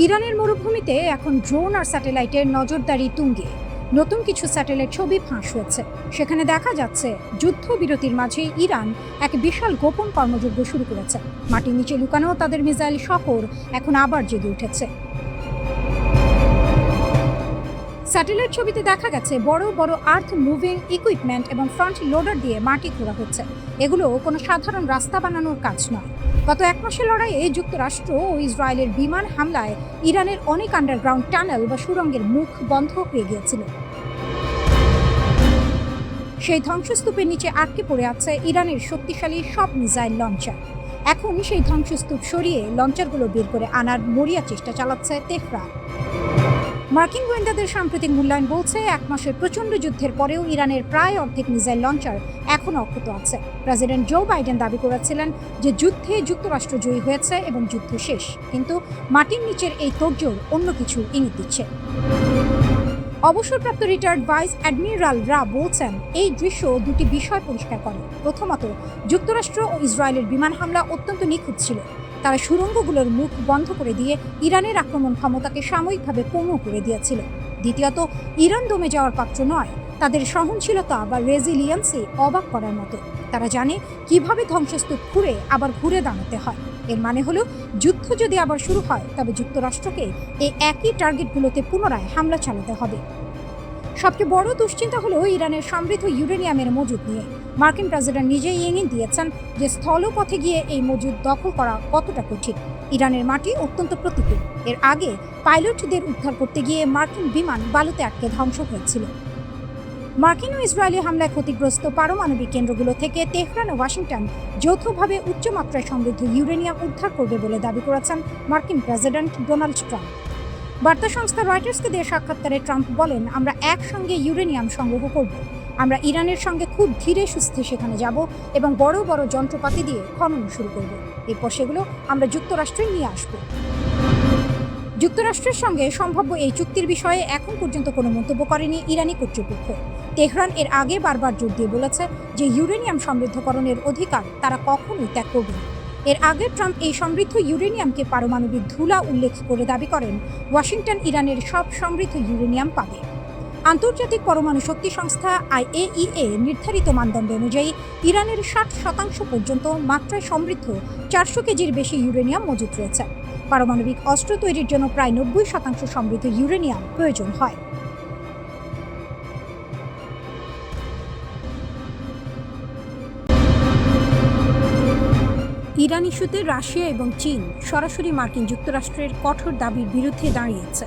ইরানের মরুভূমিতে এখন ড্রোন আর স্যাটেলাইটের নজরদারি তুঙ্গে। নতুন কিছু স্যাটেলাইট ছবি ফাঁস হয়েছে। সেখানে দেখা যাচ্ছে যুদ্ধবিরতির মাঝে ইরান এক বিশাল গোপন কর্মযজ্ঞ শুরু করেছে। মাটির নিচে লুকানো তাদের মিসাইল শহর এখন আবার জেগে উঠেছে। স্যাটেলাইট ছবিতে দেখা গেছে বড় বড় আর্থ মুভিং ইকুইপমেন্ট এবং ফ্রন্ট লোডার দিয়ে মাটি খোঁড়া হচ্ছে। এগুলো কোনো সাধারণ রাস্তা বানানোর কাজ নয়। গত এক মাসের লড়াইয়ে যুক্তরাষ্ট্র ও ইসরায়েলের বিমান হামলায় ইরানের অনেক আন্ডারগ্রাউন্ড টানেল বা সুড়ঙ্গের মুখ বন্ধ হয়ে গিয়েছিল। সেই ধ্বংসস্তূপের নিচে আটকে পড়ে আছে ইরানের শক্তিশালী সব মিসাইল লঞ্চার। এখন সেই ধ্বংসস্তূপ সরিয়ে লঞ্চারগুলো বের করে আনার মরিয়া চেষ্টা চালাচ্ছে তেহরান। মার্কিন গোয়েন্দাদের সাম্প্রতিক মূল্যায়ন বলছে, এক মাসের প্রচণ্ড যুদ্ধের পরেও ইরানের প্রায় অর্ধেক মিসাইল লঞ্চার এখনও অক্ষত আছে। প্রেসিডেন্ট জো বাইডেন দাবি করেছিলেন যে যুদ্ধে যুক্তরাষ্ট্র জয়ী হয়েছে এবং যুদ্ধ শেষ, কিন্তু মাটির নিচের এই তোড়জোড় অন্য কিছু ইঙ্গিত দিচ্ছে। অবসরপ্রাপ্ত রিটায়ার্ড ভাইস অ্যাডমিরালরা বলছেন, এই দৃশ্য দুটি বিষয় পরিষ্কার করে। প্রথমত, যুক্তরাষ্ট্র ও ইসরায়েলের বিমান হামলা অত্যন্ত নিখুঁত ছিল। তারা সুড়ঙ্গগুলোর মুখ বন্ধ করে দিয়ে ইরানের আক্রমণ ক্ষমতাকে সাময়িকভাবে পূর্ণ করে দিয়েছিল। দ্বিতীয়ত, ইরান দমে যাওয়ার পাত্র নয়। তাদের সহনশীলতা বা রেজিলিয়েন্সি অবাক করার মতো। তারা জানে কিভাবে ধ্বংসস্তূপ খুঁড়ে আবার ঘুরে দাঁড়াতে হয়। এর মানে হলো, যুদ্ধ যদি আবার শুরু হয় তবে যুক্তরাষ্ট্রকে এই একই টার্গেটগুলোতে পুনরায় হামলা চালাতে হবে। সবচেয়ে বড় দুশ্চিন্তা হলো ইরানের সমৃদ্ধ ইউরেনিয়ামের মজুদ নিয়ে। মার্কিন প্রেসিডেন্ট নিজেই ইঙ্গিত দিয়েছেন যে স্থলপথে গিয়ে এই মজুদ দখল করা কতটা কঠিন। ইরানের মাটি অত্যন্ত প্রতিকূল। এর আগে পাইলটদের উদ্ধার করতে গিয়ে মার্কিন বিমান বালুতে আটকে ধ্বংস হয়েছিল। মার্কিন ও ইসরায়েলি হামলায় ক্ষতিগ্রস্ত পারমাণবিক কেন্দ্রগুলো থেকে তেহরান ও ওয়াশিংটন যৌথভাবে উচ্চমাত্রায় সমৃদ্ধ ইউরেনিয়াম উদ্ধার করবে বলে দাবি করেছেন মার্কিন প্রেসিডেন্ট ডোনাল্ড ট্রাম্প। বার্তা সংস্থা রয়টার্সকে দেওয়া সাক্ষাৎকারে ট্রাম্প বলেন, আমরা একসঙ্গে ইউরেনিয়াম সংগ্রহ করব। আমরা ইরানের সঙ্গে খুব ধীরে সুস্থে সেখানে যাব এবং বড় বড় যন্ত্রপাতি দিয়ে খনন শুরু করব। এরপর সেগুলো আমরা যুক্তরাষ্ট্রে নিয়ে আসব। যুক্তরাষ্ট্রের সঙ্গে সম্ভাব্য এই চুক্তির বিষয়ে এখন পর্যন্ত কোনো মন্তব্য করেনি ইরানি কর্তৃপক্ষ। তেহরান এর আগে বারবার জোর দিয়ে বলেছে যে ইউরেনিয়াম সমৃদ্ধকরণের অধিকার তারা কখনোই ত্যাগ করবে না। এর আগে ট্রাম্প এই সমৃদ্ধ ইউরেনিয়ামকে পারমাণবিক ধুলা উল্লেখ করে দাবি করেন, ওয়াশিংটন ইরানের সব সমৃদ্ধ ইউরেনিয়াম পাবে। আন্তর্জাতিক পরমাণু শক্তি সংস্থা IAEA নির্ধারিত মানদণ্ড অনুযায়ী ইরানের 60% পর্যন্ত মাত্রায় সমৃদ্ধ 400 কেজির বেশি ইউরেনিয়াম মজুত রয়েছে। পারমাণবিক অস্ত্র তৈরির জন্য প্রায় 90% সমৃদ্ধ ইউরেনিয়াম প্রয়োজন হয়। ইরান ইস্যুতে রাশিয়া এবং চীন সরাসরি মার্কিন যুক্তরাষ্ট্রের কঠোর দাবির বিরুদ্ধে দাঁড়িয়েছে।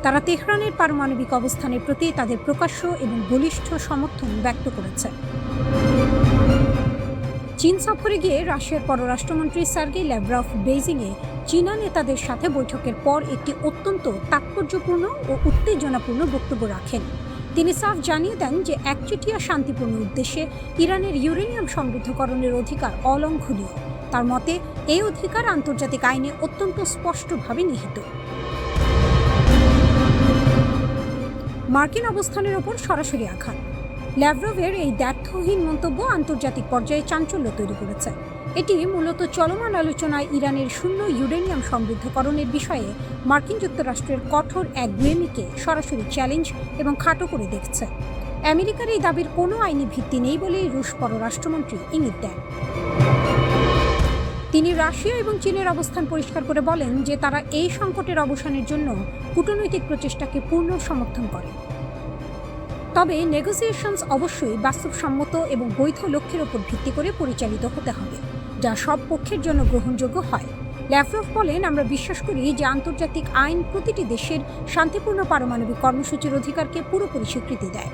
তারা তেহরানের পারমাণবিক অবস্থানের প্রতি তাদের প্রকাশ্য এবং বলিষ্ঠ সমর্থন ব্যক্ত করেছে। চীন সফরে গিয়ে রাশিয়ার পররাষ্ট্রমন্ত্রী সার্গেই ল্যাভরভ বেইজিংয়ে চীনা নেতাদের সাথে বৈঠকের পর একটি অত্যন্ত তাৎপর্যপূর্ণ ও উত্তেজনাপূর্ণ বক্তব্য রাখেন। তিনি সাফ জানিয়ে দেন যে একচেটিয়া শান্তিপূর্ণ উদ্দেশ্যে ইরানের ইউরেনিয়াম সমৃদ্ধকরণের অধিকার অলঙ্ঘনীয়। তার মতে, এই অধিকার আন্তর্জাতিক আইনে অত্যন্ত স্পষ্টভাবে নিহিত। মার্কিন অবস্থানের ওপর সরাসরি আঘাত। ল্যাভরভের এই দ্ব্যর্থহীন মন্তব্য আন্তর্জাতিক পর্যায়ে চাঞ্চল্য তৈরি করেছে। এটি মূলত চলমান আলোচনায় ইরানের শূন্য ইউরেনিয়াম সমৃদ্ধকরণের বিষয়ে মার্কিন যুক্তরাষ্ট্রের কঠোর একগুঁয়েমিকে সরাসরি চ্যালেঞ্জ এবং খাটো করে দেখছে। আমেরিকার এই দাবির কোনো আইনি ভিত্তি নেই বলেই রুশ পররাষ্ট্রমন্ত্রী ইঙ্গিত দেন। তিনি রাশিয়া এবং চীনের অবস্থান পরিষ্কার করে বলেন যে তারা এই সংকটের অবসানের জন্য কূটনৈতিক প্রচেষ্টাকে পূর্ণ সমর্থন করে। তবে নেগোসিয়েশনস অবশ্যই বাস্তবসম্মত এবং বৈধ লক্ষ্যের উপর ভিত্তি করে পরিচালিত হতে হবে, যা সব পক্ষের জন্য গ্রহণযোগ্য হয়। ল্যাভরভ বলেন, আমরা বিশ্বাস করি যে আন্তর্জাতিক আইন প্রতিটি দেশের শান্তিপূর্ণ পারমাণবিক কর্মসূচির অধিকারকে পুরোপুরি স্বীকৃতি দেয়।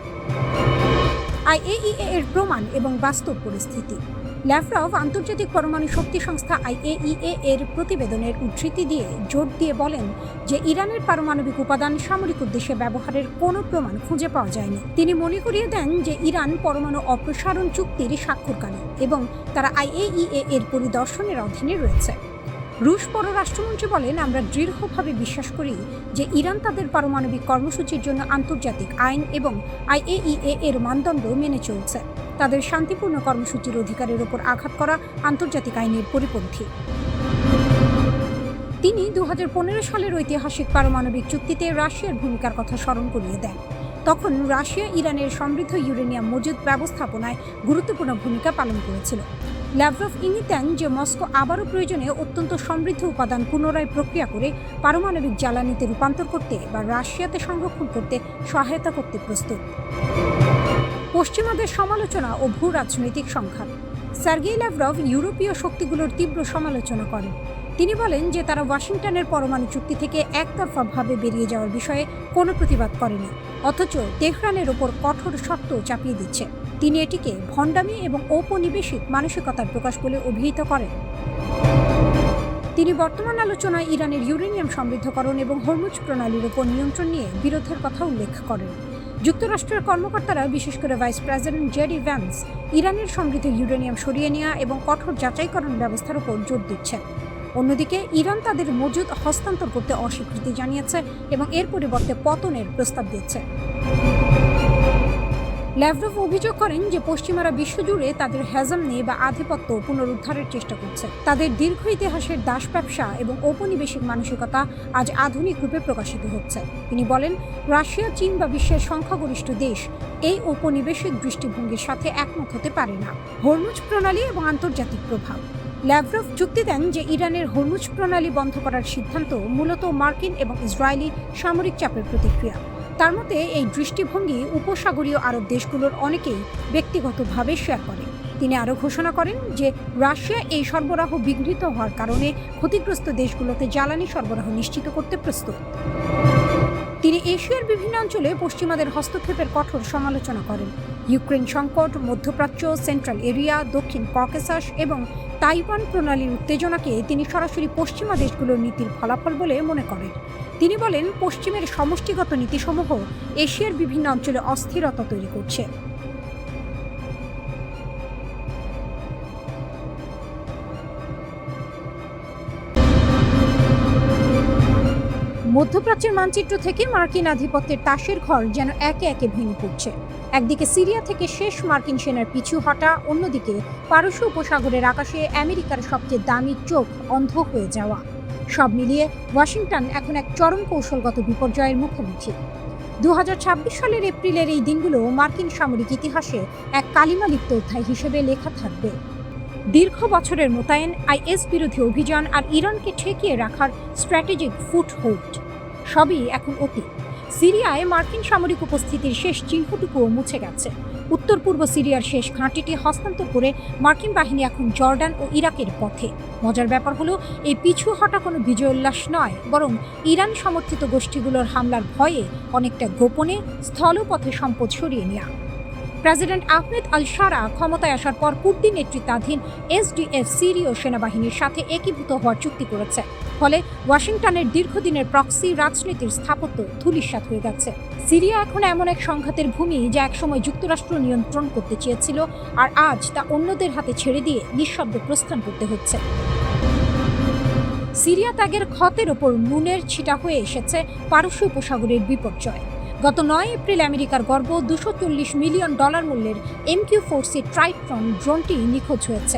IAEA এর প্রমাণ এবং বাস্তব পরিস্থিতি। ল্যাভরভ আন্তর্জাতিক পরমাণু শক্তি সংস্থা IAEA এর প্রতিবেদনের উদ্ধৃতি দিয়ে জোর দিয়ে বলেন যে ইরানের পারমাণবিক উপাদান সামরিক উদ্দেশ্যে ব্যবহারের কোনো প্রমাণ খুঁজে পাওয়া যায়নি। তিনি মনে করিয়ে দেন যে ইরান পরমাণু অপসারণ চুক্তির স্বাক্ষরকারী এবং তারা IAEA এর পরিদর্শনের অধীনে রয়েছে। রুশ পররাষ্ট্রমন্ত্রী বলেন, আমরা দৃঢ়ভাবে বিশ্বাস করি যে ইরান তাদের পারমাণবিক কর্মসূচির জন্য আন্তর্জাতিক আইন এবং IAEA এর মানদণ্ড মেনে চলছে। তাদের শান্তিপূর্ণ কর্মসূচির অধিকারের উপর আঘাত করা আন্তর্জাতিক আইনের পরিপন্থী। তিনি 2015 সালের ঐতিহাসিক পারমাণবিক চুক্তিতে রাশিয়ার ভূমিকার কথা স্মরণ করিয়ে দেন। তখন রাশিয়া ইরানের সমৃদ্ধ ইউরেনিয়াম মজুদ ব্যবস্থাপনায় গুরুত্বপূর্ণ ভূমিকা পালন করেছিল। ল্যাভরভ ইঙ্গিত দেন যে মস্কো আবারও প্রয়োজনে অত্যন্ত সমৃদ্ধ উপাদান পুনরায় প্রক্রিয়া করে পারমাণবিক জ্বালানিতে রূপান্তর করতে বা রাশিয়াতে সংরক্ষণ করতে সহায়তা করতে প্রস্তুত। পশ্চিমাদের সমালোচনা ও ভূ রাজনৈতিক সংঘাত। সার্গেই ল্যাভরভ ইউরোপীয় শক্তিগুলোর তীব্র সমালোচনা করেন। তিনি বলেন যে তারা ওয়াশিংটনের পরমাণু চুক্তি থেকে একতরফাভাবে বেরিয়ে যাওয়ার বিষয়ে কোনো প্রতিবাদ করেনি, অথচ তেহরানের ওপর কঠোর শর্ত চাপিয়ে দিচ্ছে। তিনি এটিকে ভণ্ডামি এবং ঔপনিবেশিক মানসিকতার প্রকাশ বলে অভিহিত করেন। তিনি বর্তমান আলোচনায় ইরানের ইউরেনিয়াম সমৃদ্ধকরণ এবং হরমুজ প্রণালীর ওপর নিয়ন্ত্রণ নিয়ে বিরোধের কথা উল্লেখ করেন। যুক্তরাষ্ট্রের কর্মকর্তারা, বিশেষ করে ভাইস প্রেসিডেন্ট জেডি ভ্যান্স, ইরানের সমৃদ্ধ ইউরেনিয়াম সরিয়ে নেওয়া এবং কঠোর যাচাইকরণ ব্যবস্থার উপর জোর দিচ্ছেন। অন্যদিকে ইরান তাদের মজুদ হস্তান্তর করতে অস্বীকৃতি জানিয়েছে এবং এর পরিবর্তে পতনের প্রস্তাব দিচ্ছে। ল্যাভরভ অভিযোগ করেন যে পশ্চিমারা বিশ্বজুড়ে তাদের হেজেমনি বা আধিপত্য পুনরুদ্ধারের চেষ্টা করছে। তাদের দীর্ঘ ইতিহাসের দাস ব্যবসা এবং ঔপনিবেশিক মানসিকতা আজ আধুনিক রূপে প্রকাশিত হচ্ছে। তিনি বলেন, রাশিয়া, চীন বা বিশ্বের সংখ্যাগরিষ্ঠ দেশ এই ঔপনিবেশিক দৃষ্টিভঙ্গির সাথে একমত হতে পারে না। হরমুজ প্রণালী এবং আন্তর্জাতিক প্রভাব। ল্যাভরভ যুক্তি দেন যে ইরানের হরমুজ প্রণালী বন্ধ করার সিদ্ধান্ত মূলত মার্কিন এবং ইসরায়েলি সামরিক চাপের প্রতিক্রিয়া। তার মতে এই দৃষ্টিভঙ্গি উপসাগরীয় আরব দেশগুলোর অনেকেই ব্যক্তিগতভাবে শেয়ার করে। তিনি আরও ঘোষণা করেন যে রাশিয়া এই সরবরাহ বিঘ্নিত হওয়ার কারণে ক্ষতিগ্রস্ত দেশগুলোতে জ্বালানি সরবরাহ নিশ্চিত করতে প্রস্তুত। তিনি এশিয়ার বিভিন্ন অঞ্চলে পশ্চিমাদের হস্তক্ষেপের কঠোর সমালোচনা করেন। ইউক্রেন সংকট, মধ্যপ্রাচ্য, সেন্ট্রাল এরিয়া, দক্ষিণ ককেসাস এবং তাইওয়ান প্রণালীর উত্তেজনাকে তিনি সরাসরি পশ্চিমা দেশগুলোর নীতির ফলাফল বলে মনে করেন। তিনি বলেন, পশ্চিমের সমষ্টিগত নীতিসমূহ এশিয়ার বিভিন্ন অঞ্চলে অস্থিরতা তৈরি করছে। মধ্যপ্রাচ্যের মানচিত্র থেকে মার্কিন আধিপত্যের তাসের ঘর যেন একে একে ভেঙে পড়ছে। একদিকে সিরিয়া থেকে শেষ মার্কিন সেনার পিছু হটা, অন্যদিকে পারস্য উপসাগরের আকাশে আমেরিকার সবচেয়ে দামি চোখ অন্ধ হয়ে যাওয়া। সব মিলিয়ে ওয়াশিংটন এখন এক চরম কৌশলগত বিপর্যয়ের মুখোমুখি। 2026 সালের এপ্রিলের এই দিনগুলো মার্কিন সামরিক ইতিহাসে এক কালিমালিপ্ত অধ্যায় হিসেবে লেখা থাকবে। দীর্ঘ বছরের মোতায়েন, আইএস বিরোধী অভিযান আর ইরানকে ঠেকিয়ে রাখার স্ট্র্যাটেজিক ফুটহোল্ড সবই এখন অতীত। সিরিয়ায় মার্কিন সামরিক উপস্থিতির শেষ চিহ্নটুকুও মুছে গেছে। উত্তর পূর্ব সিরিয়ার শেষ ঘাঁটিটি হস্তান্তর করে মার্কিন বাহিনী এখন জর্ডান ও ইরাকের পথে। মজার ব্যাপার হলো, এই পিছু হটা কোনো বিজয়োল্লাস নয়, বরং ইরান সমর্থিত গোষ্ঠীগুলোর হামলার ভয়ে অনেকটা গোপনে স্থলপথে সম্পদ সরিয়ে নেওয়া। প্রেসিডেন্ট আহমেদ আল শারা ক্ষমতায় আসার পর কুর্দি নেতৃত্বাধীন এসডিএফ সিরীয় সেনাবাহিনীর সাথে একীভূত হওয়ার চুক্তি করেছে। ফলে ওয়াশিংটনের দীর্ঘদিনের প্রক্সি রাজনীতির স্থাপত্য ধূলিসাৎ হয়ে গেছে। সিরিয়া এখন এমন এক সংঘাতের ভূমি যা একসময় যুক্তরাষ্ট্র নিয়ন্ত্রণ করতে চেয়েছিল, আর আজ তা অন্যদের হাতে ছেড়ে দিয়ে নিঃশব্দে প্রস্থান করতে হচ্ছে। সিরিয়া ত্যাগের ক্ষতের ওপর নুনের ছিটা হয়ে এসেছে পারস্য উপসাগরের বিপর্যয়। গত 9 এপ্রিল আমেরিকার গর্ব $240 মিলিয়ন মূল্যের MQ-4C ট্রাইটন ড্রোনটি নিখোঁজ হয়েছে।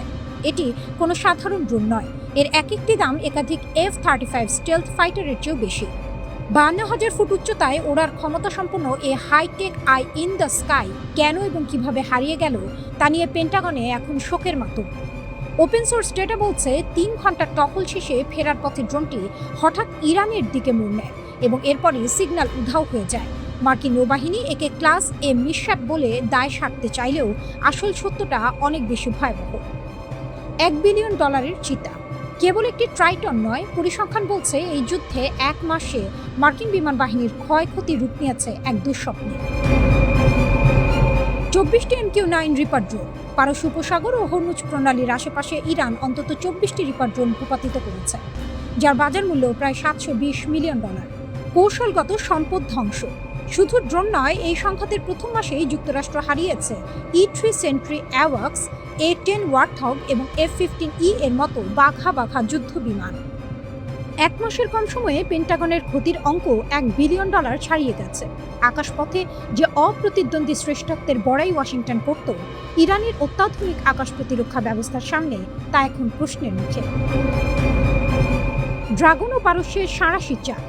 এটি কোনো সাধারণ ড্রোন নয়, এর এক একটি দাম একাধিক F-35 স্টেলথ ফাইটারের চেয়েও বেশি। 52,000 ফুট উচ্চতায় ওড়ার ক্ষমতা সম্পন্ন এই hi tech eye in the sky কেন এবং কিভাবে হারিয়ে গেল তা নিয়ে পেন্টাগনে এখন শোকের মাতম। ওপেন সোর্স ডেটা বলছে 3 ঘন্টার টহল শেষে ফেরার পথে ড্রোনটি হঠাৎ ইরানের দিকে মোড় নেয় এবং এরপরই সিগন্যাল উধাও হয়ে যায়। মার্কিন নৌবাহিনী একে ক্লাস এ মিসহ্যাপ বলে দায় সারতে চাইলেও আসল সত্যটা অনেক বেশি ভয়াবহ। $1 বিলিয়ন চিতা কেবল একটি ট্রাইটন নয়, পরিসংখ্যান বলছে এই যুদ্ধে 1 মাসে মার্কিন বিমান বাহিনীর ক্ষয়ক্ষতি রূপ নিয়েছে এক দুঃস্বপ্নে। 24টি MQ-9 রিপার ড্রোন। পারস্য উপসাগর ও হরমুজ প্রণালীর আশেপাশে ইরান অন্তত 24টি রিপার ড্রোন ভূপাতিত করেছে, যার বাজার মূল্য প্রায় $720 মিলিয়ন। কৌশলগত সম্পদ ধ্বংস। শুধু ড্রোন নয়, এই সংঘাতের প্রথম মাসেই যুক্তরাষ্ট্র হারিয়েছে E-3 সেন্ট্রি অ্যাওয়াক্স, A-10 ওয়ারথগ এবং F-15E এর মতো বাঘা বাঘা যুদ্ধ বিমান। 1 মাসের কম সময়ে পেন্টাগনের ক্ষতির অঙ্ক $1 বিলিয়ন ছাড়িয়ে গেছে। আকাশপথে যে অপ্রতিদ্বন্দ্বী শ্রেষ্ঠত্বের বড়াই ওয়াশিংটন করত, ইরানের অত্যাধুনিক আকাশ প্রতিরক্ষা ব্যবস্থার সামনে তা এখন প্রশ্নের মুখে। ড্রাগন ও পারস্যের সাঁড়াশির চাল।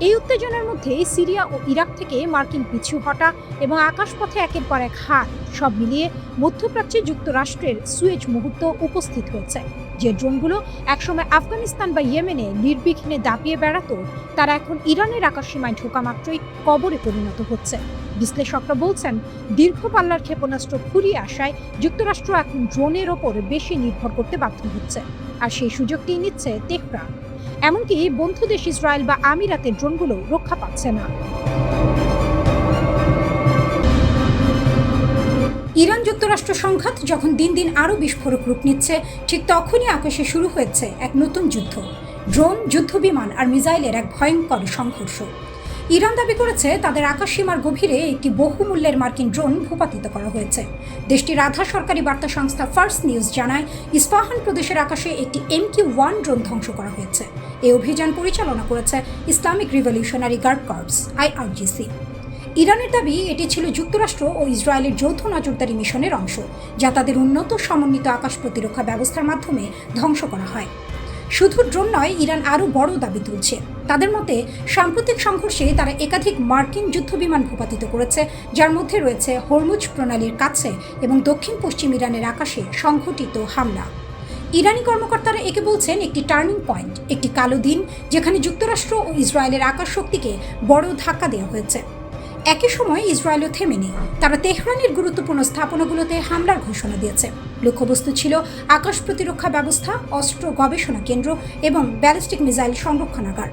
এই উত্তেজনার মধ্যে সিরিয়া ও ইরাক থেকে মার্কিন পিছু হটা এবং আকাশপথে একের পর এক হার সব মিলিয়ে মধ্যপ্রাচ্যে যুক্তরাষ্ট্রের সুয়েজ মুহূর্ত উপস্থিত হয়েছে। যে ড্রোনগুলো একসময় আফগানিস্তান বা ইয়েমেনে নির্বিঘ্নে দাপিয়ে বেড়াতো, তারা এখন ইরানের আকাশসীমায় ঢোকা মাত্রই কবরে পরিণত হচ্ছে। বিশ্লেষকরা বলছেন, দীর্ঘ পাল্লার ক্ষেপণাস্ত্র ফুরিয়ে আসায় যুক্তরাষ্ট্র এখন ড্রোনের ওপর বেশি নির্ভর করতে বাধ্য হচ্ছে, আর সেই সুযোগটি নিচ্ছে তেহরান। এমনকি বন্ধু দেশ ইসরায়েল বা আমিরাতের ড্রোনগুলো রক্ষা পাচ্ছে না। ইরান যুক্তরাষ্ট্র সংঘাত যখন দিন দিন আরও বিস্ফোরক রূপ নিচ্ছে, ঠিক তখনই আকাশে শুরু হয়েছে এক নতুন যুদ্ধ। ড্রোন, যুদ্ধবিমান আর মিসাইলের এক ভয়ঙ্কর সংঘর্ষ। ইরান দাবি করেছে তাদের আকাশসীমার গভীরে একটি বহুমূল্যের মার্কিন ড্রোন ভূপাতিত করা হয়েছে। দেশটির আধা সরকারি বার্তা সংস্থা ফার্স্ট নিউজ জানায়, ইস্পাহান প্রদেশের আকাশে একটি MQ-1 ড্রোন ধ্বংস করা হয়েছে। এই অভিযান পরিচালনা করেছে Islamic revolutionary guard corps IRGC। ইরানের দাবি এটি ছিল যুক্তরাষ্ট্র ও ইসরায়েলের যৌথ নজরদারি মিশনের অংশ, যা তাদের উন্নত সমন্বিত আকাশ প্রতিরক্ষা ব্যবস্থার মাধ্যমে ধ্বংস করা হয়। শুধু ড্রোন নয়, ইরান আরও বড় দাবি তুলছে। তাদের মতে, সাম্প্রতিক সংঘর্ষে তারা একাধিক মার্কিন যুদ্ধবিমান ভূপাতিত করেছে, যার মধ্যে রয়েছে হরমুজ প্রণালীর কাছে এবং দক্ষিণ পশ্চিম ইরানের আকাশে সংঘটিত হামলা। ইরানি কর্মকর্তারা একে বলছেন একটি টার্নিং পয়েন্ট, একটি কালো দিন যেখানে যুক্তরাষ্ট্র ও ইসরায়েলের আকাশ শক্তিকে বড় ধাক্কা দেওয়া হয়েছে। একই সময় ইসরায়েলও থেমে নেই। তারা তেহরানের গুরুত্বপূর্ণ স্থাপনাগুলোতে হামলার ঘোষণা দিয়েছে। লক্ষ্যবস্তু ছিল আকাশ প্রতিরক্ষা ব্যবস্থা, অস্ত্র গবেষণা কেন্দ্র এবং ব্যালিস্টিক মিসাইল সংরক্ষণাগার।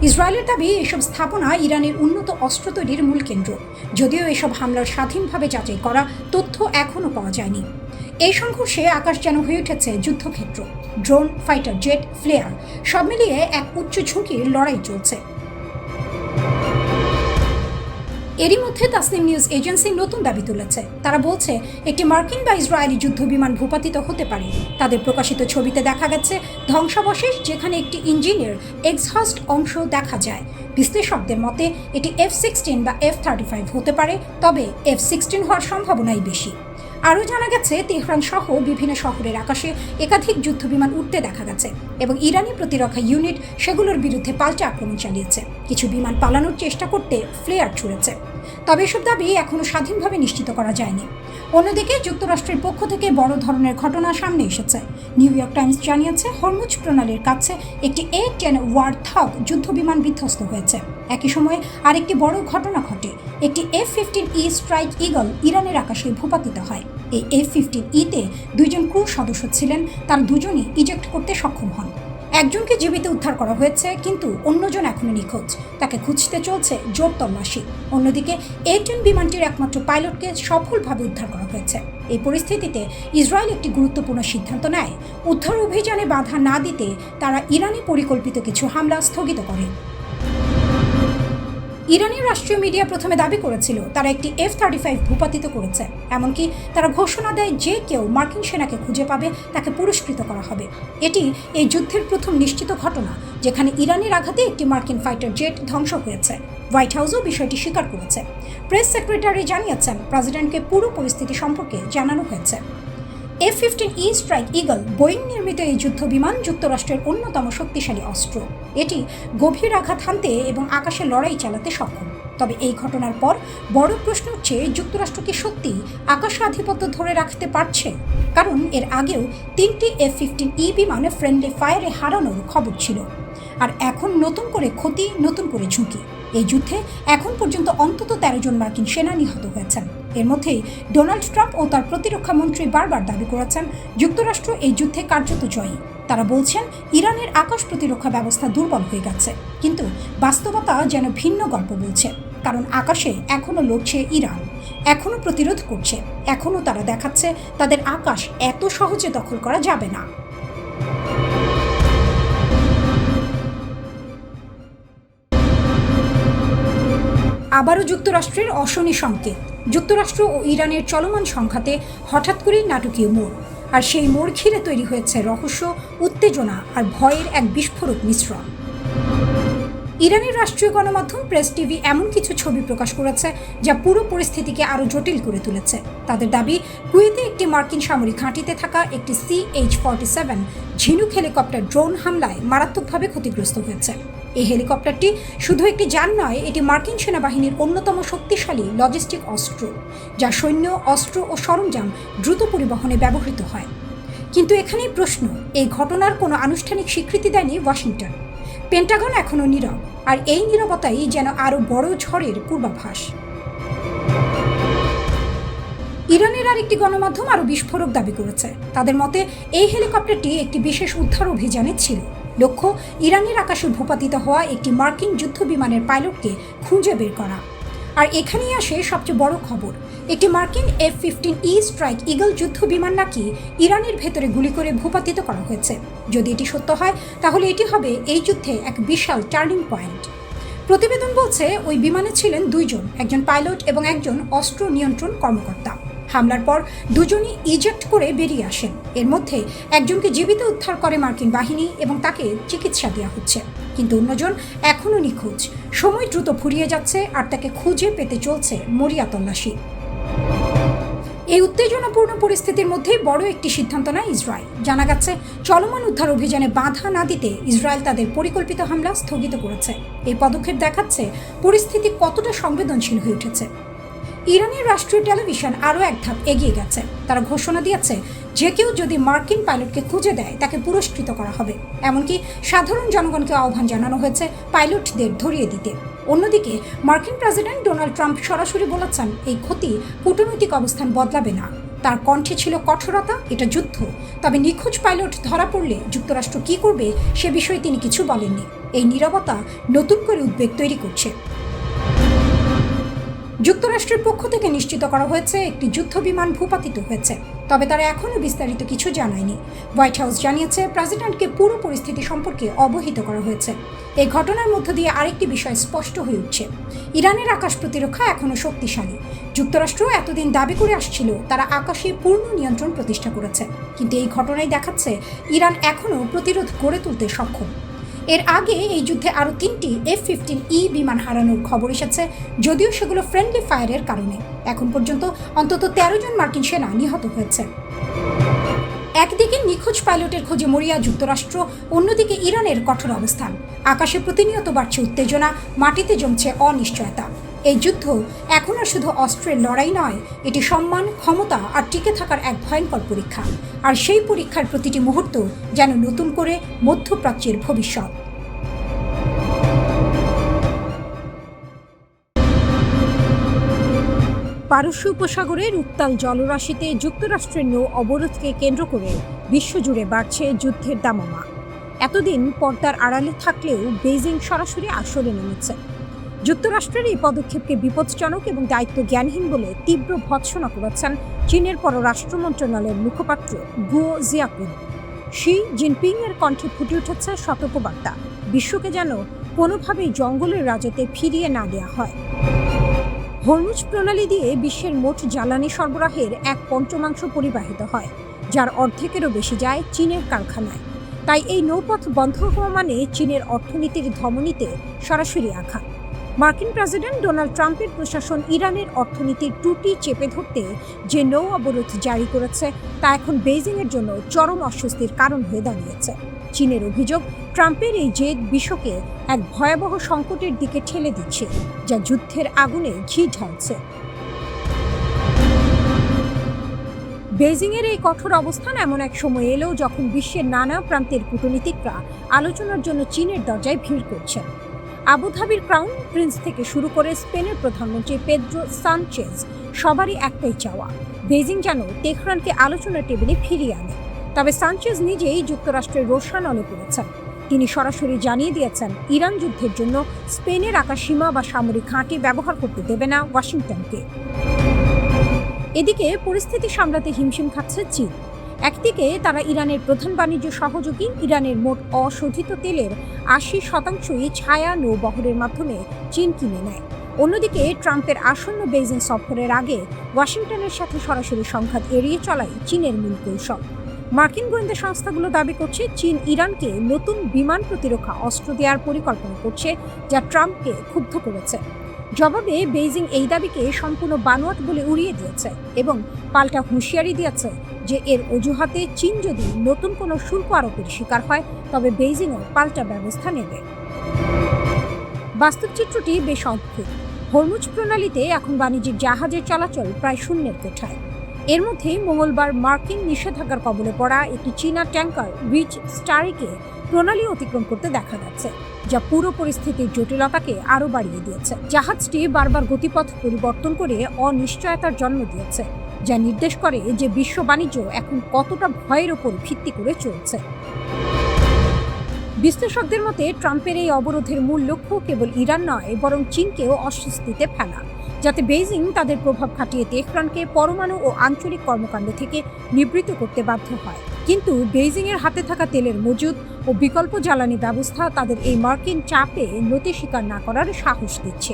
ইসরায়েলের দাবি এসব স্থাপনা ইরানের উন্নত অস্ত্র তৈরির মূল কেন্দ্র, যদিও এসব হামলার স্বাধীনভাবে যাচাই করা তথ্য এখনও পাওয়া যায়নি। এই সংঘর্ষে আকাশ যেন হয়ে উঠেছে যুদ্ধক্ষেত্র। ড্রোন, ফাইটার জেট, ফ্লেয়ার সব মিলিয়ে এক উচ্চ ঝুঁকির লড়াই চলছে। এরই মধ্যে তাসনিম নিউজ এজেন্সি নতুন দাবি তুলেছে। তারা বলছে একটি মার্কিন বা ইসরায়েলি যুদ্ধবিমান ভূপাতিত হতে পারে। তাদের প্রকাশিত ছবিতে দেখা গেছে ধ্বংসাবশেষ, যেখানে একটি ইঞ্জিনের এক্সহস্ট অংশ দেখা যায়। বিশ্লেষকদের মতে এটি F-16 বা F-35 হতে পারে, তবে F-16 হওয়ার সম্ভাবনাই বেশি। আরও জানা গেছে, তেহরান সহ বিভিন্ন শহরের আকাশে একাধিক যুদ্ধবিমান উঠতে দেখা গেছে এবং ইরানি প্রতিরক্ষা ইউনিট সেগুলোর বিরুদ্ধে পাল্টা আক্রমণ চালিয়েছে। কিছু বিমান পালানোর চেষ্টা করতে ফ্লেয়ার ছুড়েছে, তবে এসব দাবি এখনও স্বাধীনভাবে নিশ্চিত করা যায়নি। অন্যদিকে যুক্তরাষ্ট্রের পক্ষ থেকে বড় ধরনের ঘটনা সামনে এসেছে। নিউ ইয়র্ক টাইমস জানিয়েছে, হরমুজ প্রণালীর কাছে একটি A-10 ওয়ারথগ যুদ্ধবিমান বিধ্বস্ত হয়েছে। একই সময়ে আরেকটি বড় ঘটনা ঘটে। একটি F-15E স্ট্রাইক ঈগল ইরানের আকাশে ভূপাতিত হয়। এই F-15E-তে 2 জন ক্রু সদস্য ছিলেন, তার দুজনই ইজেক্ট করতে সক্ষম হন। একজনকে জীবিত উদ্ধার করা হয়েছে, কিন্তু অন্যজন এখনও নিখোঁজ। তাকে খুঁজতে চলছে জোর তল্লাশি। অন্যদিকে A-10 বিমানটির একমাত্র পাইলটকে সফলভাবে উদ্ধার করা হয়েছে। এই পরিস্থিতিতে ইসরায়েল একটি গুরুত্বপূর্ণ সিদ্ধান্ত নেয়। উদ্ধার অভিযানে বাধা না দিতে তারা ইরানি পরিকল্পিত কিছু হামলা স্থগিত করে। ইরানের রাষ্ট্রীয় মিডিয়া প্রথমে দাবি করেছিল তারা একটি F-35 ভূপাতিত করেছে। এমনকি তারা ঘোষণা দেয় যে কেউ মার্কিন সেনাকে খুঁজে পাবে তাকে পুরস্কৃত করা হবে। এটি এই যুদ্ধের প্রথম নিশ্চিত ঘটনা যেখানে ইরানের আঘাতে একটি মার্কিন ফাইটার জেট ধ্বংস হয়েছে। হোয়াইট হাউসও বিষয়টি স্বীকার করেছে। প্রেস সেক্রেটারি জানিয়েছেন, প্রেসিডেন্টকে পুরো পরিস্থিতি সম্পর্কে জানানো হয়েছে। F-15E স্ট্রাইক ঈগল বোয়িং নির্মিত এই যুদ্ধবিমান যুক্তরাষ্ট্রের অন্যতম শক্তিশালী অস্ত্র। এটি গভীর আঘাত হানতে এবং আকাশে লড়াই চালাতে সক্ষম। তবে এই ঘটনার পর বড় প্রশ্ন উঠছে, যুক্তরাষ্ট্র কি সত্যি আকাশ আধিপত্য ধরে রাখতে পারছে? কারণ এর আগেও 3টি F-15E বিমান ফ্রেন্ডলি ফায়ারে হারানোর খবর ছিল। আর এখন নতুন করে ক্ষতি, নতুন করে ঝুঁকি। এই যুদ্ধে এখন পর্যন্ত অন্তত 13 জন মার্কিন সেনা নিহত হয়েছেন। এর মধ্যেই ডোনাল্ড ট্রাম্প ও তার প্রতিরক্ষা মন্ত্রী বারবার দাবি করেছেন যুক্তরাষ্ট্র এই যুদ্ধে কার্যত জয়ী। তারা বলছেন ইরানের আকাশ প্রতিরক্ষা ব্যবস্থা দুর্বল হয়ে গেছে, কিন্তু বাস্তবতা যেন ভিন্ন গল্প বলছে। কারণ আকাশে এখনও লড়ছে ইরান, এখনও প্রতিরোধ করছে, এখনও তারা দেখাচ্ছে তাদের আকাশ এত সহজে দখল করা যাবে না। আবারও যুক্তরাষ্ট্রের অশনি সংকেত। যুক্তরাষ্ট্র ও ইরানের চলমান সংঘাতে হঠাৎ করেই নাটকীয় মোড়, আর সেই মোড় ঘিরে তৈরি হয়েছে রহস্য, উত্তেজনা আর ভয়ের এক বিস্ফোরক মিশ্রণ। ইরানের রাষ্ট্রীয় গণমাধ্যম প্রেস টিভি এমন কিছু ছবি প্রকাশ করেছে যা পুরো পরিস্থিতিকে আরও জটিল করে তুলেছে। তাদের দাবি, কুয়েতে একটি মার্কিন সামরিক ঘাঁটিতে থাকা একটি CH-47 ঝিনুক হেলিকপ্টার ড্রোন হামলায় মারাত্মকভাবে ক্ষতিগ্রস্ত হয়েছে। এই হেলিকপ্টারটি শুধু একটি যান নয়, এটি মার্কিন সেনাবাহিনীর অন্যতম শক্তিশালী লজিস্টিক অস্ত্র, যা সৈন্য, অস্ত্র ও সরঞ্জাম দ্রুত পরিবহনে ব্যবহৃত হয়। কিন্তু এখানেই প্রশ্ন, এই ঘটনার কোনো আনুষ্ঠানিক স্বীকৃতি দেয়নি ওয়াশিংটন। পেন্টাগন এখনও নীরব, আর এই নীরবতাই যেন আরও বড় ঝড়ের পূর্বাভাস। ইরানের আরেকটি গণমাধ্যম আরও বিস্ফোরক দাবি করেছে। তাদের মতে, এই হেলিকপ্টারটি একটি বিশেষ উদ্ধার অভিযানে ছিল। লক্ষ্য, ইরানের আকাশে ভূপাতিত হওয়া একটি মার্কিন যুদ্ধ বিমানের পাইলটকে খুঁজে বের করা। আর এখানেই আসে সবচেয়ে বড় খবর, একটি মার্কিন F-15E স্ট্রাইক ঈগল যুদ্ধ বিমান নাকি ইরানের ভেতরে গুলি করে ভূপাতিত করা হয়েছে। যদি এটি সত্য হয়, তাহলে এটি হবে এই যুদ্ধে এক বিশাল টার্নিং পয়েন্ট। প্রতিবেদন বলছে, ওই বিমানে ছিলেন দুইজন, একজন পাইলট এবং একজন অস্ত্র নিয়ন্ত্রণ কর্মকর্তা। হামলার পর দুজনই ইজেক্ট করে বেরিয়ে আসেন। এর মধ্যে একজনকে জীবিত উদ্ধার করে মার্কিন বাহিনী এবং তাকে চিকিৎসা দেওয়া হচ্ছে, কিন্তু অন্যজন এখনও নিখোঁজ। সময় দ্রুত ফুরিয়ে যাচ্ছে আর তাকে খুঁজে পেতে চলছে মরিয়া তল্লাশি। এই উত্তেজনাপূর্ণ পরিস্থিতির মধ্যেই বড় একটি সিদ্ধান্ত নেয় ইসরায়েল। জানা গেছে, চলমান উদ্ধার অভিযানে বাধা না দিতে ইসরায়েল তাদের পরিকল্পিত হামলা স্থগিত করেছে। এই পদক্ষেপ দেখাচ্ছে পরিস্থিতি কতটা সংবেদনশীল হয়ে উঠেছে। ইরানের রাষ্ট্রীয় টেলিভিশন আরও এক ধাপ এগিয়ে গেছে। তারা ঘোষণা দিয়েছে, যে কেউ যদি মার্কিন পাইলটকে খুঁজে দেয় তাকে পুরস্কৃত করা হবে। এমনকি সাধারণ জনগণকে আহ্বান জানানো হয়েছে পাইলটদের ধরিয়ে দিতে। অন্যদিকে মার্কিন প্রেসিডেন্ট ডোনাল্ড ট্রাম্প সরাসরি বলেছেন, এই ক্ষতি কূটনৈতিক অবস্থান বদলাবে না। তার কণ্ঠে ছিল কঠোরতা, এটা যুদ্ধ। তবে নিখোঁজ পাইলট ধরা পড়লে যুক্তরাষ্ট্র কী করবে সে বিষয়ে তিনি কিছু বলেননি। এই নীরবতা নতুন করে উদ্বেগ তৈরি করছে। যুক্তরাষ্ট্রের পক্ষ থেকে নিশ্চিত করা হয়েছে একটি যুদ্ধ বিমান ভূপাতিত হয়েছে, তবে তারা এখনও বিস্তারিত কিছু জানায়নি। হোয়াইট হাউস জানিয়েছে, প্রেসিডেন্টকে পুরো পরিস্থিতি সম্পর্কে অবহিত করা হয়েছে। এই ঘটনার মধ্য দিয়ে আরেকটি বিষয় স্পষ্ট হয়ে উঠছে, ইরানের আকাশ প্রতিরক্ষা এখনও শক্তিশালী। যুক্তরাষ্ট্র এতদিন দাবি করে আসছিল তারা আকাশে পূর্ণ নিয়ন্ত্রণ প্রতিষ্ঠা করেছে, কিন্তু এই ঘটনাই দেখাচ্ছে ইরান এখনও প্রতিরোধ গড়ে তুলতে সক্ষম। এর আগে এই যুদ্ধে আরও 3টি F-15E বিমান হারানোর খবর এসেছে, যদিও সেগুলো ফ্রেন্ডলি ফায়ারের কারণে। এখন পর্যন্ত অন্তত 13 জন মার্কিন সেনা নিহত হয়েছে। একদিকে নিখোঁজ পাইলটের খোঁজে মরিয়া যুক্তরাষ্ট্র, অন্যদিকে ইরানের কঠোর অবস্থান। আকাশে প্রতিনিয়ত বাড়ছে উত্তেজনা, মাটিতে জমছে অনিশ্চয়তা। এই যুদ্ধ এখন আর শুধু অস্ত্রের লড়াই নয়, এটি সম্মান, ক্ষমতা আর টিকে থাকার এক ভয়ঙ্কর পরীক্ষা। আর সেই পরীক্ষার প্রতিটি মুহূর্ত যেন নতুন করে মধ্যপ্রাচ্যের ভবিষ্যৎ। পারস্য উপসাগরের উত্তাল জলরাশিতে যুক্তরাষ্ট্রের নৌ অবরোধকে কেন্দ্র করে বিশ্বজুড়ে বাড়ছে যুদ্ধের দামামা। এতদিন পর্দার আড়ালে থাকলেও বেইজিং সরাসরি আসরে নেমেছে। যুক্তরাষ্ট্রের এই পদক্ষেপকে বিপজ্জনক এবং দায়িত্ব জ্ঞানহীন বলে তীব্র ভৎসনা করেছেন চীনের পররাষ্ট্র মন্ত্রণালয়ের মুখপাত্র গুয়ো জিয়াকুন। শি জিনপিং এর কণ্ঠে ফুটে উঠেছে সতর্কবার্তা, বিশ্বকে যেন কোনোভাবেই জঙ্গলের রাজত্বে ফিরিয়ে না দেওয়া হয়। হরমুজ প্রণালী দিয়ে বিশ্বের মোট জ্বালানি সরবরাহের 1/5 পরিবাহিত হয়, যার অর্ধেকেরও বেশি যায় চীনের কারখানায়। তাই এই নৌপথ বন্ধ হওয়া মানে চীনের অর্থনীতির ধমনীতে সরাসরি আঘাত। মার্কিন প্রেসিডেন্ট ডোনাল্ড ট্রাম্পের প্রশাসন ইরানের অর্থনীতির ত্রুটি চেপে ধরতে যে নৌ অবরোধ জারি করেছে, তা এখন বেইজিংয়ের জন্য চরম অস্বস্তির কারণ হয়ে দাঁড়িয়েছে। চীনের অভিযোগ, ট্রাম্পের এই জেদ বিশ্বকে এক ভয়াবহ সংকটের দিকে ঠেলে দিচ্ছে, যা যুদ্ধের আগুনে ঘি ঢালছে। বেইজিংয়ের এই কঠোর অবস্থান এমন এক সময় এলো যখন বিশ্বের নানা প্রান্তের কূটনীতিকরা আলোচনার জন্য চীনের দরজায় ভিড় করছেন। আবুধাবির ক্রাউন প্রিন্স থেকে শুরু করে স্পেনের প্রধানমন্ত্রী পেদ্রো সানচেজ, সবারই একটাই চাওয়া, বেইজিং যেন তেহরানকে আলোচনার টেবিলে ফিরিয়ে আনে। তবে সানচেজ নিজেই যুক্তরাষ্ট্রের রোষানলে পড়েছেন। তিনি সরাসরি জানিয়ে দিয়েছেন, ইরান যুদ্ধের জন্য স্পেনের আকাশসীমা বা সামরিক ঘাঁটি ব্যবহার করতে দেবে না ওয়াশিংটনকে। এদিকে পরিস্থিতি সামলাতে হিমশিম খাচ্ছে চীন। একদিকে তারা ইরানের প্রধান বাণিজ্য সহযোগী, ইরানের মোট অশোধিত তেলের 80%ই ছায়া নৌবহরের মাধ্যমে চীন কিনে নেয়। অন্যদিকে ট্রাম্পের আসন্ন বেইজিং সফরের আগে ওয়াশিংটনের সাথে সরাসরি সংঘাত এড়িয়ে চলাই চীনের মূল কৌশল। মার্কিন গোয়েন্দা সংস্থাগুলো দাবি করছে চীন ইরানকে নতুন বিমান প্রতিরক্ষা অস্ত্র দেওয়ার পরিকল্পনা করছে, যা ট্রাম্পকে ক্ষুব্ধ করেছে। জবাবে বেইজিং এই দাবিকে সম্পূর্ণ বানোয়াট বলে উড়িয়ে দিয়েছে এবং পাল্টা হুঁশিয়ারি দিয়েছে যে এর অজুহাতে চীন যদি নতুন কোনো শুল্ক আরোপের শিকার হয় তবে বেইজিংও পাল্টা ব্যবস্থা নেবে। বাস্তব চিত্রটি বেশ অদ্ভুত। হরমুজ প্রণালীতে এখন বাণিজ্যিক জাহাজের চলাচল প্রায় শূন্যের কোঠায়। এর মধ্যে মঙ্গলবার মার্কিন নিষেধাজ্ঞার কবলে পড়া একটি চীনা ট্যাঙ্কার রিচ স্টারিকে প্রণালী অতিক্রম করতে দেখা যাচ্ছে, যা পুরো পরিস্থিতির জটিলতাকে আরও বাড়িয়ে দিয়েছে। জাহাজটি বারবার গতিপথ পরিবর্তন করে অনিশ্চয়তার জন্ম দিয়েছে, যা নির্দেশ করে যে বিশ্ব বাণিজ্য এখন কতটা ভয়ের ওপর ভিত্তি করে চলছে। বিশ্লেষকদের মতে ট্রাম্পের এই অবরোধের মূল লক্ষ্য কেবল ইরান নয়, বরং চীনকেও অস্বস্তিতে ফেলা, যাতে বেইজিং তাদের প্রভাব খাটিয়ে তেহরানকে পরমাণু ও আঞ্চলিক কর্মকাণ্ড থেকে নিবৃত্ত করতে বাধ্য হয়। কিন্তু বেইজিংয়ের হাতে থাকা তেলের মজুদ ও বিকল্প জ্বালানি ব্যবস্থা তাদের এই মার্কিন চাপে নতি স্বীকার না করার সাহস দিচ্ছে।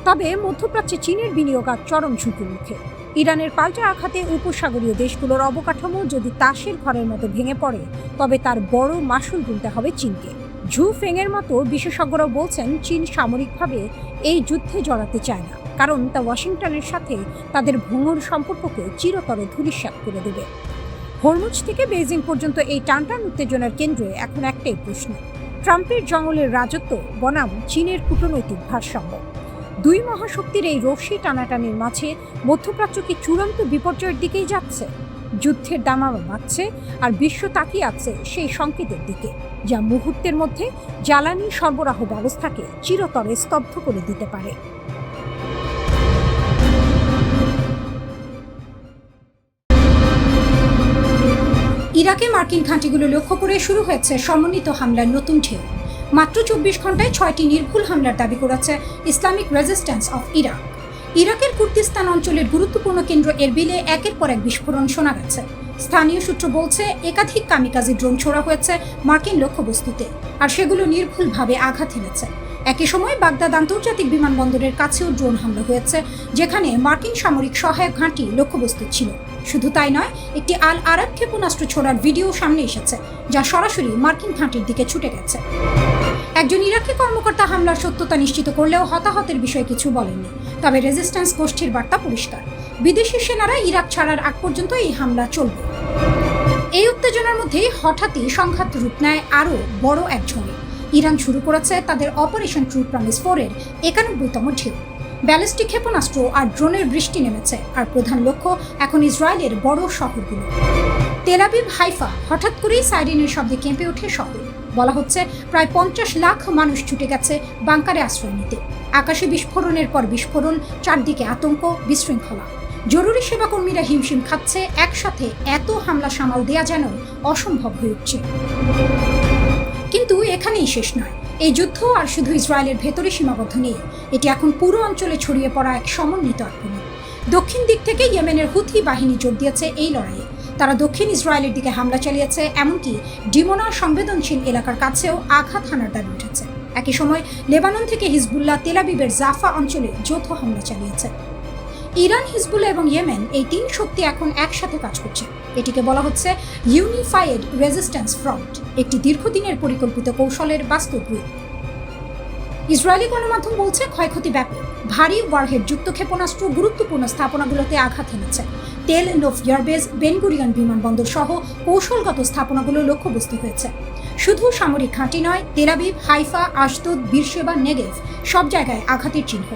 তবে মধ্যপ্রাচ্যে চীনের বিনিয়োগ আজ চরম ঝুঁকির মুখে। ইরানের পাল্টা আঘাতে উপসাগরীয় দেশগুলোর অবকাঠামো যদি তাসের ঘরের মতো ভেঙে পড়ে, তবে তার বড় মাসুল গুনতে হবে চীনকে। ঝু ফেংয়ের মতো বিশেষজ্ঞরাও বলছেন চীন সামরিকভাবে এই যুদ্ধে জড়াতে চায় না, কারণ তা ওয়াশিংটনের সাথে তাদের ভঙ্গুর সম্পর্ককে চিরতরে ধূলিসাৎ করে দেবে। হরমুজ থেকে বেইজিং পর্যন্ত এই টানটান উত্তেজনার কেন্দ্রে এখন একটাই প্রশ্ন: ট্রাম্পের জঙ্গলের রাজত্ব বনাম চীনের কূটনৈতিক ভারসাম্য। দুই মহাশক্তির এই রশ্মি টানাটানির মাঝে মধ্যপ্রাচ্য কি চূড়ান্ত বিপর্যয়ের দিকেই যাচ্ছে? যুদ্ধের দামামা বাড়ছে আর বিশ্ব তাকিয়ে আছে সেই সংকেতের দিকে, যা মুহূর্তের মধ্যে জ্বালানি সরবরাহ ব্যবস্থাকে চিরতরে স্তব্ধ করে দিতে পারে। ইরাকে মার্কিন ঘাঁটিগুলো লক্ষ্য করে শুরু হয়েছে সমন্বিত হামলার নতুন ঢেউ। মাত্র 24 ঘন্টায় 6টি নির্ভুল হামলার দাবি করেছে ইসলামিক রেজিস্ট্যান্স অফ ইরাক। ইরাকের কুর্দিস্তান অঞ্চলের গুরুত্বপূর্ণ কেন্দ্র এরবিলে একের পর এক বিস্ফোরণ শোনা গেছে। স্থানীয় সূত্র বলছে একাধিক কামিকাজি ড্রোন ছোড়া হয়েছে মার্কিন লক্ষ্যবস্তুতে, আর সেগুলো নির্ভুলভাবে আঘাত হেনেছে। একই সময় বাগদাদ আন্তর্জাতিক বিমানবন্দরের কাছেও ড্রোন হামলা হয়েছে, যেখানে মার্কিন সামরিক সহায়ক ঘাঁটি লক্ষ্যবস্তু ছিল। শুধু তাই নয়, একটি আল আরাব ক্ষেপণাস্ত্র ছোড়ার ভিডিও সামনে এসেছে, যা সরাসরি মার্কিন ঘাঁটির দিকে ছুটে গেছে। একজন ইরাকি কর্মকর্তা হামলার সত্যতা নিশ্চিত করলেও হতাহতের বিষয়ে কিছু বলেননি। তবে রেজিস্ট্যান্স গোষ্ঠীর বার্তা পরিষ্কার: বিদেশি সেনারা ইরাক ছাড়ার আগ পর্যন্ত এই হামলা চলবে। এই উত্তেজনার মধ্যে হঠাৎই সংঘাত রূপ নেয় আরও বড় এক ঝড়ে। ইরান শুরু করেছে তাদের অপারেশন ট্রু প্রমিস 4-এর 91তম ঢেউ। ব্যালিস্টিক ক্ষেপণাস্ত্র আর ড্রোনের বৃষ্টি নেমেছে, আর প্রধান লক্ষ্য এখন ইসরায়েলের বড় শহরগুলো। তেল আবিব, হাইফা হঠাৎ করেই সাইরেনের শব্দে কেঁপে ওঠে শহর। বলা হচ্ছে প্রায় 50 লাখ মানুষ ছুটে গেছে বাংকারে আশ্রয় নিতে। আকাশে বিস্ফোরণের পর বিস্ফোরণ, চারদিকে আতঙ্ক, বিশৃঙ্খলা। জরুরি সেবা কর্মীরা হিমশিম খাচ্ছে, একসাথে এত হামলা সামাল দেয়া যেন অসম্ভব হয়ে উঠছে। কিন্তু এখানেই শেষ নয়। এই যুদ্ধ আর শুধু ইসরায়েলের ভেতরে সীমাবদ্ধ নেই, এটি এখন পুরো অঞ্চলে ছড়িয়ে পড়া এক সমন্বিত আক্রমণ। দক্ষিণ দিক থেকে ইয়েমেনের হুথি বাহিনী যোগ দিয়েছে এই লড়াইয়ে। তারা দক্ষিণ ইসরায়েলের দিকে হামলা চালিয়েছে, এমনকি ডিমোনা সংবেদনশীল এলাকার কাছেও আঘাত হানার দাবি উঠেছে। একই সময় লেবানন থেকে হিজবুল্লাহ তেল আবিবের জাফা অঞ্চলে যৌথ হামলা চালিয়েছে। ইরান, হিজবুল্লাহ এবং ইয়েমেন, এই তিন শক্তি এখন একসাথে কাজ করছে। এটিকে বলা হচ্ছে ইউনিফাইড রেজিস্ট্যান্স ফ্রন্ট, একটি দীর্ঘদিনের পরিকল্পিত কৌশলের বাস্তব রূপ। ইসরায়েলি গণমাধ্যম বলছে ক্ষয়ক্ষতি ব্যাপক। ভারী ওয়ারহেড যুক্ত ক্ষেপণাস্ত্র গুরুত্বপূর্ণ স্থাপনাগুলোতে আঘাত হেনেছে। তেল নোভ এয়ারবেস, বেন গুরিয়ন বিমানবন্দর সহ কৌশলগত স্থাপনাগুলো লক্ষ্যবস্তু হয়েছে। শুধু সামরিক ঘাঁটি নয়, Tel Aviv, Haifa, Ashdod, Beersheba, Negev সব জায়গায় আঘাতের চিহ্ন।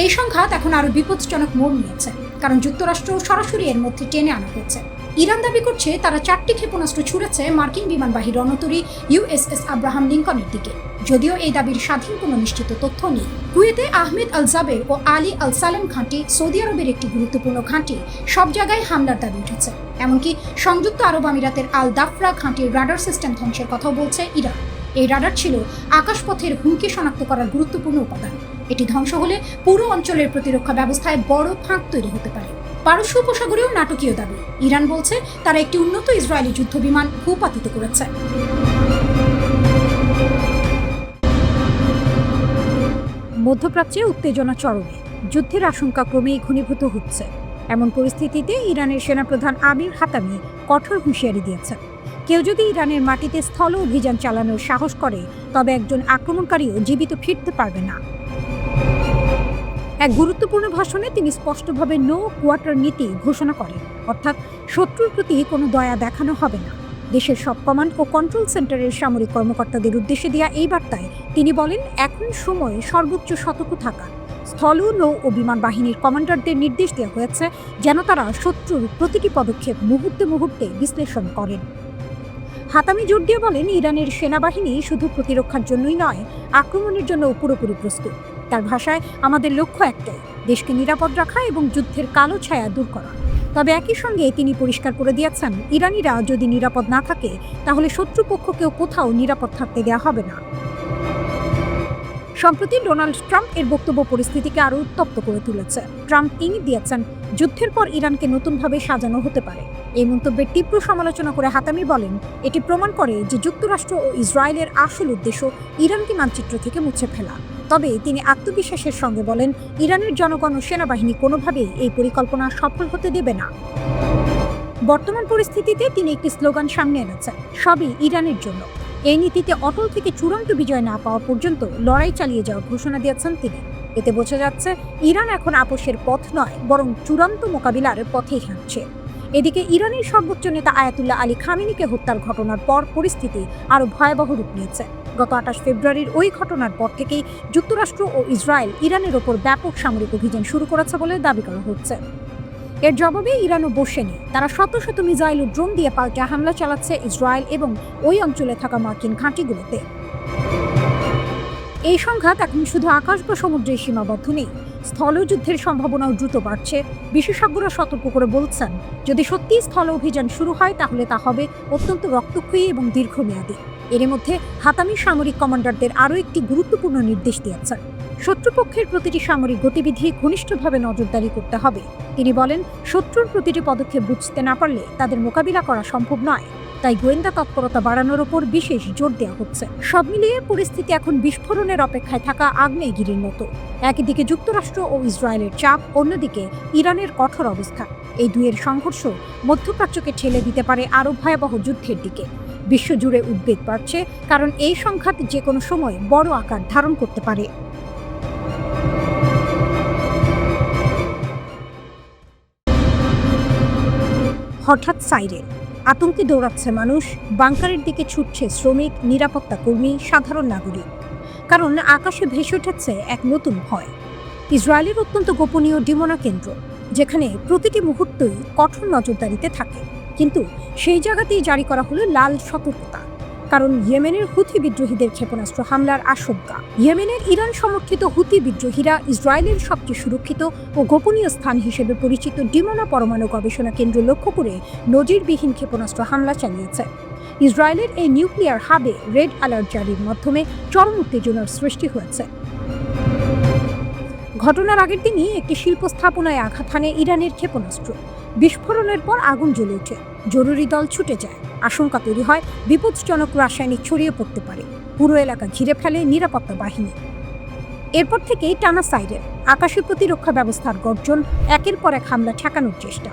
এই সংঘাত এখন আরও বিপজ্জনক মোড় নিয়েছে, কারণ যুক্তরাষ্ট্র সরাসরি এর মধ্যে টেনে আনা হয়েছে। ইরান দাবি করছে তারা 4টি ক্ষেপণাস্ত্র ছুড়েছে মার্কিন বিমানবাহী রণতরী ইউএসএস আব্রাহাম লিঙ্কনের দিকে, যদিও এই দাবির স্বাধীন কোনো নিশ্চিত তথ্য নেই। কুয়েতে আহমেদ আল জাবের ও আলী আল সালেম ঘাঁটি, সৌদি আরবের একটি গুরুত্বপূর্ণ ঘাঁটি, সব জায়গায় হামলার দাবি উঠেছে। এমনকি সংযুক্ত আরব আমিরাতের আল দাফরা ঘাঁটির রাডার সিস্টেম ধ্বংসের কথাও বলছে ইরান। এই রাডার ছিল আকাশপথের হুমকি শনাক্ত করার গুরুত্বপূর্ণ উপাদান। এটি ধ্বংস হলে পুরো অঞ্চলের প্রতিরক্ষা ব্যবস্থায় বড় ফাঁক তৈরি হতে পারে। পারস্য উপসাগরেও নাটকীয় দাবি। ইরান বলছে তারা একটি উন্নত ইসরায়েলি যুদ্ধবিমান ভূপাতিত করেছে। মধ্যপ্রাচ্যে উত্তেজনা চরমে, যুদ্ধের আশঙ্কা ক্রমেই ঘনীভূত হচ্ছে। এমন পরিস্থিতিতে ইরানের সেনাপ্রধান আমির হাতামি কঠোর হুঁশিয়ারি দিয়েছেন। কেউ যদি ইরানের মাটিতে স্থল অভিযান চালানোর সাহস করে, তবে একজন আক্রমণকারীও জীবিত ফিরতে পারবে না। এক গুরুত্বপূর্ণ ভাষণে তিনি স্পষ্টভাবে নো কোয়ার্টার নীতি ঘোষণা করেন, অর্থাৎ শত্রুর প্রতি কোনো দয়া দেখানো হবে না। দেশের সব কমান্ড ও কন্ট্রোল সেন্টারের সামরিক কর্মকর্তাদের উদ্দেশ্যে দেওয়া এই বার্তায় তিনি বলেন, এখন সময় সর্বোচ্চ সতর্ক থাকা। স্থল, নৌ ও বিমান বাহিনীর কমান্ডারদের নির্দেশ দেওয়া হয়েছে যেন তারা শত্রুর প্রতিটি পদক্ষেপ মুহূর্তে মুহূর্তে বিশ্লেষণ করেন। হাতামি জোর দিয়ে বলেন, ইরানের সেনাবাহিনী শুধু প্রতিরক্ষার জন্যই নয়, আক্রমণের জন্য পুরোপুরি প্রস্তুত। তার ভাষায়, আমাদের লক্ষ্য একটাই, দেশকে নিরাপদ রাখা এবং যুদ্ধের কালো ছায়া দূর করা। তবে একই সঙ্গে তিনি পরিষ্কার করে দিয়েছেন, ইরানিরা যদি নিরাপদ না থাকে, তাহলে শত্রুপক্ষকেও কোথাও নিরাপদ থাকতে দেওয়া হবে না। সম্প্রতি ডোনাল্ড ট্রাম্প এর বক্তব্য পরিস্থিতিকে আরও উত্তপ্ত করে তুলেছে। ট্রাম্প ইঙ্গিত দিয়েছেন, যুদ্ধের পর ইরানকে নতুনভাবে সাজানো হতে পারে। এই মন্তব্যের তীব্র সমালোচনা করে হাতামি বলেন, এটি প্রমাণ করে যে যুক্তরাষ্ট্র ও ইসরায়েলের আসল উদ্দেশ্য ইরানকে মানচিত্র থেকে মুছে ফেলা। তবে তিনি আত্মবিশ্বাসের সঙ্গে বলেন, ইরানের জনগণ ও সেনাবাহিনী কোনোভাবেই এই পরিকল্পনা সফল হতে দেবে না। বর্তমান পরিস্থিতিতে তিনি একটি স্লোগান সামনে এনেছেন, সবই ইরানের জন্য। এই নীতিতে অটল থেকে চূড়ান্ত বিজয় না পাওয়া পর্যন্ত লড়াই চালিয়ে যাওয়ার ঘোষণা দিয়েছেন তিনি। এতে বোঝা যাচ্ছে, ইরান এখন আপোষের পথ নয়, বরং চূড়ান্ত মোকাবিলার পথেই হাঁটছে। এদিকে ইরানের সর্বোচ্চ নেতা আয়াতুল্লাহ আলী খামেনিকে হত্যার ঘটনার পর পরিস্থিতি আরও ভয়াবহ রূপ নিয়েছে। গত 28 ফেব্রুয়ারির ওই ঘটনার পর থেকেই যুক্তরাষ্ট্র ও ইসরায়েল ইরানের ওপর ব্যাপক সামরিক অভিযান শুরু করেছে বলে দাবি করা হচ্ছে। এর জবাবে ইরানও বসেনি। তারা শত শত মিসাইল ও ড্রোন দিয়ে পাল্টা হামলা চালাচ্ছে ইসরায়েল এবং ওই অঞ্চলে থাকা মার্কিন ঘাঁটিগুলোতে। এই সংঘাত এখন শুধু আকাশ বা সমুদ্রে সীমাবদ্ধ নেই, স্থলযুদ্ধের সম্ভাবনাও দ্রুত বাড়ছে। বিশেষজ্ঞরা সতর্ক করে বলছেন, যদি সত্যি স্থল অভিযান শুরু হয়, তাহলে তা হবে অত্যন্ত রক্তক্ষয়ী এবং দীর্ঘমেয়াদী। এর মধ্যে হাতামি সামরিক কমান্ডারদের আরও একটি গুরুত্বপূর্ণ নির্দেশ দিয়েছেন, শত্রুপক্ষের প্রতিটি সামরিক গতিবিধি ঘনিষ্ঠভাবে নজরদারি করতে হবে। তিনি বলেন, শত্রুর প্রতিটি পদক্ষেপ বুঝতে না পারলে তাদের মোকাবিলা করা সম্ভব নয়। তাই গোয়েন্দা তৎপরতা বাড়ানোর ওপর বিশেষ জোর দেওয়া হচ্ছে। সব মিলিয়ে পরিস্থিতি এখন বিস্ফোরণের অপেক্ষায় থাকা আগ্নেয়গিরির মতো। একদিকে যুক্তরাষ্ট্র ও ইসরায়েলের চাপ, অন্যদিকে ইরানের কঠোর অবস্থান। এই দুয়ের সংঘর্ষ মধ্যপ্রাচ্যকে ঠেলে দিতে পারে আরও ভয়াবহ যুদ্ধের দিকে। বিশ্বজুড়ে উদ্বেগ বাড়ছে, কারণ এই সংঘাত যে কোনো সময় বড় আকার ধারণ করতে পারে। হঠাৎ সাইরেন, আতঙ্কে দৌড়াচ্ছে মানুষ, বাংকারের দিকে ছুটছে শ্রমিক, নিরাপত্তা কর্মী, সাধারণ নাগরিক। কারণ আকাশে ভেসে উঠেছে এক নতুন ভয়। ইসরায়েলের অত্যন্ত গোপনীয় ডিমোনা কেন্দ্র, যেখানে প্রতিটি মুহূর্তই কঠোর নজরদারিতে থাকে। কিন্তু সেই জায়গাতেই জারি করা হলো লাল সতর্কতা, কারণ ইয়েমেনের হুথি বিদ্রোহীদের ক্ষেপণাস্ত্র হামলার আশঙ্কা। ইয়েমেনের ইরান সমর্থিত হুথি বিদ্রোহীরা ইসরায়েলের সবচেয়ে সুরক্ষিত ও গোপনীয় স্থান হিসেবে পরিচিত ডিমোনা পরমাণু গবেষণা কেন্দ্র লক্ষ্য করে নজিরবিহীন ক্ষেপণাস্ত্র হামলা চালিয়েছে। ইসরায়েলের এই নিউক্লিয়ার হাবে রেড অ্যালার্ট জারির মাধ্যমে চরম উত্তেজনার সৃষ্টি হয়েছে। ঘটনার আগের দিনই একটি শিল্প স্থাপনায় আঘাত হানে ইরানের ক্ষেপণাস্ত্র। বিস্ফোরণের পর আগুন জ্বলে ওঠে, জরুরি দল ছুটে যায়। আশঙ্কা তৈরি হয় বিপজ্জনক রাসায়নিক ছড়িয়ে পড়তে পারে। পুরো এলাকা ঘিরে ফেলে নিরাপত্তা বাহিনী। এরপর থেকেই টানা সাইরেন, আকাশে প্রতিরক্ষা ব্যবস্থার গর্জন, একের পর এক হামলা ঠেকানোর চেষ্টা।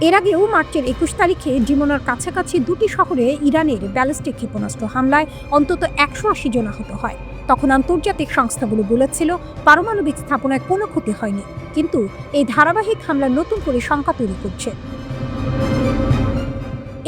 এর আগেও মার্চের 21 তারিখে ডিমোনার কাছাকাছি দুটি শহরে ইরানের ব্যালিস্টিক ক্ষেপণাস্ত্র হামলায় অন্তত 180 জন আহত হয়। তখন আন্তর্জাতিক সংস্থাগুলো বলেছিল পারমাণবিক স্থাপনায় কোনো ক্ষতি হয়নি, কিন্তু এই ধারাবাহিক হামলা নতুন করে শঙ্কা তৈরি করছে।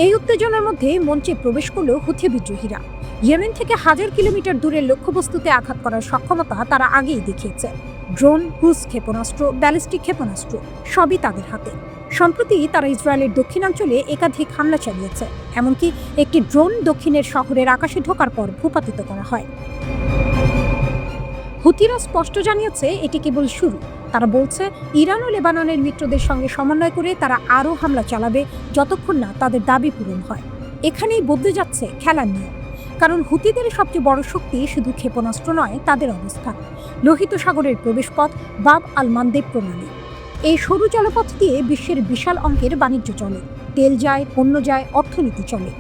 এই উত্তেজনার মধ্যে মঞ্চে প্রবেশ করল হুথি বিদ্রোহীরা। ইয়েমেন থেকে 1000 কিলোমিটার দূরের লক্ষ্যবস্তুতে আঘাত করার সক্ষমতা তারা আগেই দেখিয়েছে। ড্রোন, ক্রুজ ক্ষেপণাস্ত্র, ব্যালিস্টিক ক্ষেপণাস্ত্র সবই তাদের হাতে। সম্প্রতি তারা ইসরায়েলের দক্ষিণাঞ্চলে একাধিক হামলা চালিয়েছে। এমনকি একটি ড্রোন দক্ষিণের শহরের আকাশে ঢোকার পর ভূপাতিত করা হয়। হুথিরা স্পষ্ট জানিয়েছে এটি কেবল শুরু। তারা বলছে, ইরান ও লেবাননের মিত্রদের সঙ্গে সমন্বয় করে তারা আরও হামলা চালাবে যতক্ষণ না তাদের দাবি পূরণ হয়। এখানেই বদলে যাচ্ছে খেলার নিয়ম, কারণ হুথিদের সবচেয়ে বড় শক্তি শুধু ক্ষেপণাস্ত্র নয়, তাদের অবস্থান। লোহিত সাগরের প্রবেশপথ বাব আল মানদেব প্রণালী। এই সরু জলপথ দিয়ে বিশ্বের বিশাল অঙ্কের বাণিজ্য চলে, তেল যায়, পণ্য যায়, অর্থনীতি চলে।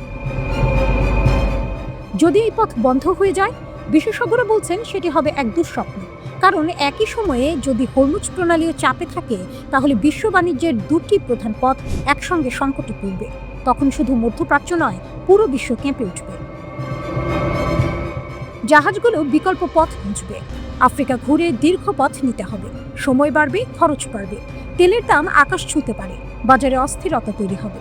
যদি এই পথ বন্ধ হয়ে যায়, বিশেষজ্ঞরা বলছেন সেটি হবে এক দুঃস্বপ্ন। কারণ একই সময়ে যদি হরমুজ প্রণালীও চাপে থাকে, তাহলে বিশ্ব বাণিজ্যের দুটি প্রধান পথ একসঙ্গে সংকটে পড়বে। তখন শুধু মধ্যপ্রাচ্য নয়, পুরো বিশ্ব কেঁপে উঠবে। জাহাজগুলো বিকল্প পথ খুঁজবে। আফ্রিকা ঘুরে দীর্ঘ পথ নিতে হবে, সময় বাড়বে, খরচ বাড়বে, তেলের দাম আকাশ ছুঁতে পারে, বাজারে অস্থিরতা তৈরি হবে।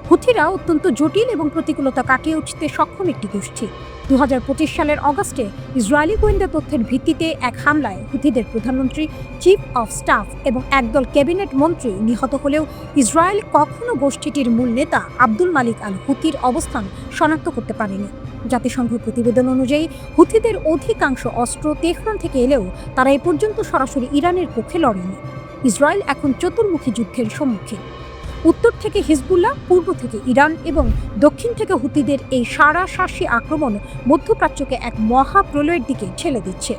হুথিরা অত্যন্ত জটিল এবং প্রতিকূলতা কাটিয়ে উঠতে সক্ষম একটি গোষ্ঠী। 2025 সালের অগাস্টে ইসরায়েলি গোয়েন্দা তথ্যের ভিত্তিতে এক হামলায় হুথিদের প্রধানমন্ত্রী, চিফ অফ স্টাফ এবং একদল ক্যাবিনেট মন্ত্রী নিহত হলেও ইসরায়েল কখনো গোষ্ঠীটির মূল নেতা আব্দুল মালিক আল হুথির অবস্থান শনাক্ত করতে পারেনি। জাতিসংঘ প্রতিবেদন অনুযায়ী হুথিদের অধিকাংশ অস্ত্র তেহরান থেকে এলেও তারা এ পর্যন্ত সরাসরি ইরানের পক্ষে লড়েনি। ইসরায়েল এখন চতুর্মুখী যুদ্ধের সম্মুখীন। উত্তর থেকে হিজবুল্লাহ, পূর্ব থেকে ইরান এবং দক্ষিণ থেকে হুথিদের এই সারাশাসী আক্রমণ মধ্যপ্রাচ্যকে এক মহাপ্রলয়ের দিকে ঠেলে দিচ্ছে।